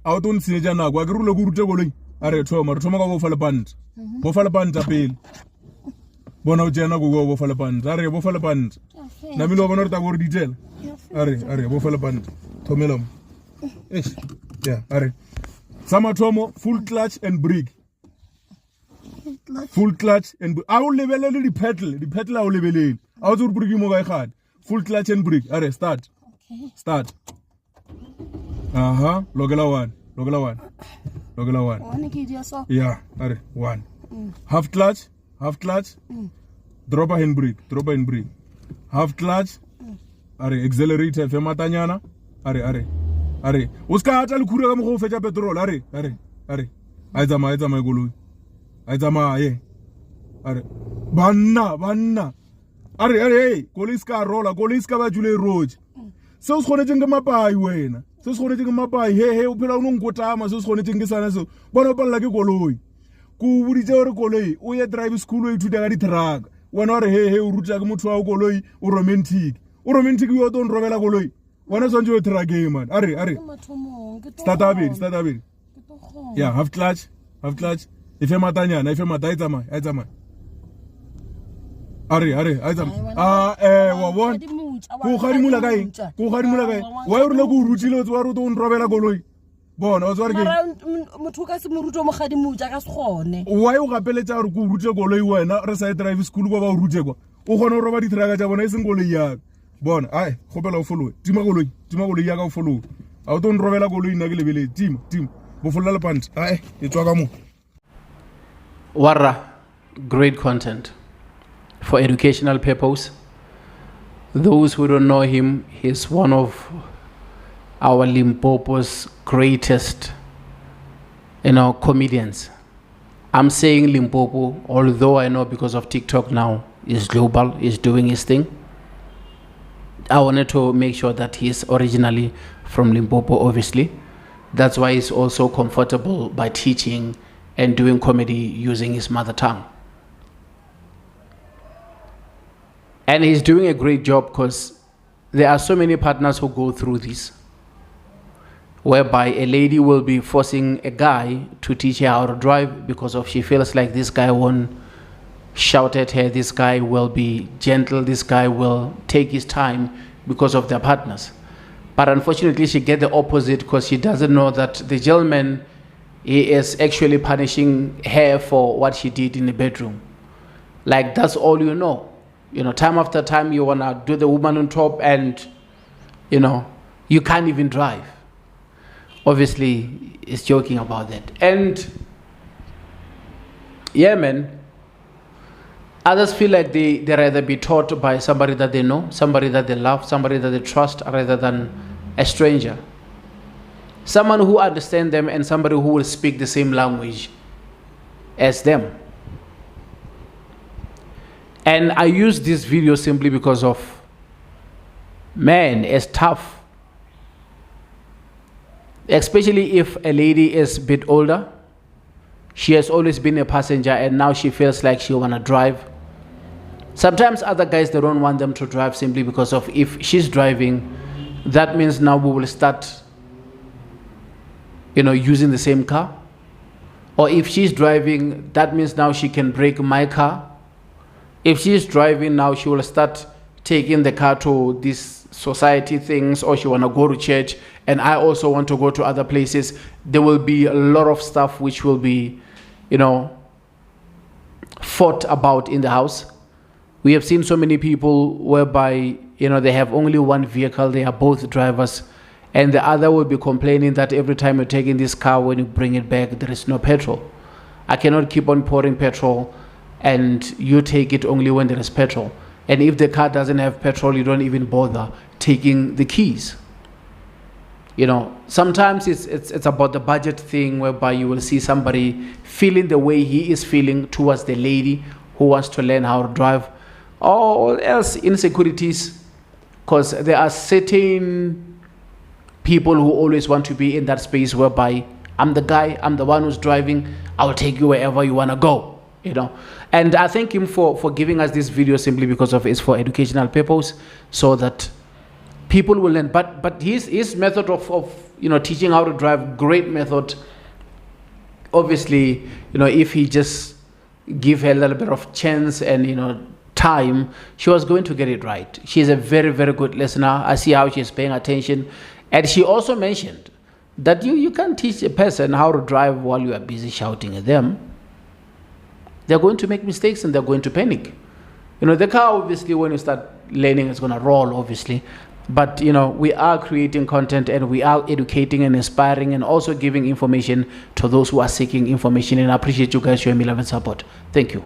a o ton seja nako a ke rule go rute koloi a re thoma ka go fa lepanta bo fa lepanta pele bona o tsena go bo fa lepanta a re bo fa lepanta na milo bona re ta go re ditela a re bo fa lepanta thomela mo yeah a re sama thomo full clutch and brake full clutch and a o lebelele di pedal a o lebelele a o tse re brake mo ga e full clutch and brake a re start logela one yeah a re one half clutch drop a handbrake half clutch a re accelerator fe matanyana a re o ska atla le khura ka mo go fetsa petrol a re a tsama goloi a tsamaye a re banna a re koloi ska rola koloi ska ba jule road se o sgonetseng ke mapai wena se o sgonetseng ke mapai he o phela o no nkotama se o sgonetseng ke sana se bona palla ke koloi ku buditse gore koloi o ye drive school o ithuta ka di truck wena re he o ruta ke motho wa koloi o romantic yo to nrobela koloi wena sonje o truck e man a re start abedi yeah half clutch ife matanyana ife mata e tsama are a tsama wa bona go gadimula kae wa re le go rutile o tswa re to nrobela koloi bona o tswa re ke motho ka se moruto mo gadimuja ka se gone wa yo gapeletsa re go rutile koloi wena re sa drive school go ba o rute kwa o gone o roba di truck tsa bona e seng koloi ya bona ai gopela o follow tima koloi ya ka o follow a o to nrobela koloi nna ke lebele tima bo folla le pant ai e tswa ka mo Warra, great content for educational purpose. Those who don't know him, he's one of our Limpopo's greatest, comedians. I'm saying Limpopo, although I know because of TikTok now, is global, is doing his thing. I wanted to make sure that he's originally from Limpopo, obviously. That's why he's also comfortable by teaching and doing comedy using his mother tongue. And he's doing a great job because there are so many partners who go through this, whereby a lady will be forcing a guy to teach her how to drive because of she feels like this guy won't shout at her, this guy will be gentle, this guy will take his time because of their partners. But unfortunately, she gets the opposite because she doesn't know that the gentleman, he is actually punishing her for what she did in the bedroom. Like, that's all you know. Time after time, you want to do the woman on top and, you can't even drive. Obviously, he's joking about that. And, yeah, man, others feel like they rather be taught by somebody that they know, somebody that they love, somebody that they trust, rather than a stranger. Someone who understands them and somebody who will speak the same language as them. And I use this video simply because of, man, it's tough. Especially if a lady is a bit older. She has always been a passenger and now she feels like she want to drive. Sometimes other guys, they don't want them to drive simply because of if she's driving, that means now we will start using the same car. Or if she's driving, that means now she can break my car. If she's driving now, she will start taking the car to these society things, or she want to go to church, and I also want to go to other places. There will be a lot of stuff which will be, fought about in the house. We have seen so many people whereby, they have only one vehicle, they are both drivers, and the other will be complaining that every time you're taking this car, when you bring it back, there is no petrol. I cannot keep on pouring petrol and you take it only when there is petrol. And if the car doesn't have petrol, you don't even bother taking the keys. Sometimes it's about the budget thing, whereby you will see somebody feeling the way he is feeling towards the lady who wants to learn how to drive, or else insecurities, because there are certain people who always want to be in that space whereby I'm the guy, I'm the one who's driving, I'll take you wherever you want to go, And I thank him for giving us this video simply because of it's for educational purpose, so that people will learn. But his method of teaching how to drive, great method. Obviously, if he just give her a little bit of chance and time, she was going to get it right. She's a very, very good listener. I see how she's paying attention. And she also mentioned that you can't teach a person how to drive while you are busy shouting at them. They're going to make mistakes and they're going to panic. The car, obviously, when you start learning, it's going to roll, obviously. But, we are creating content and we are educating and inspiring and also giving information to those who are seeking information. And I appreciate you guys showing me love and support. Thank you.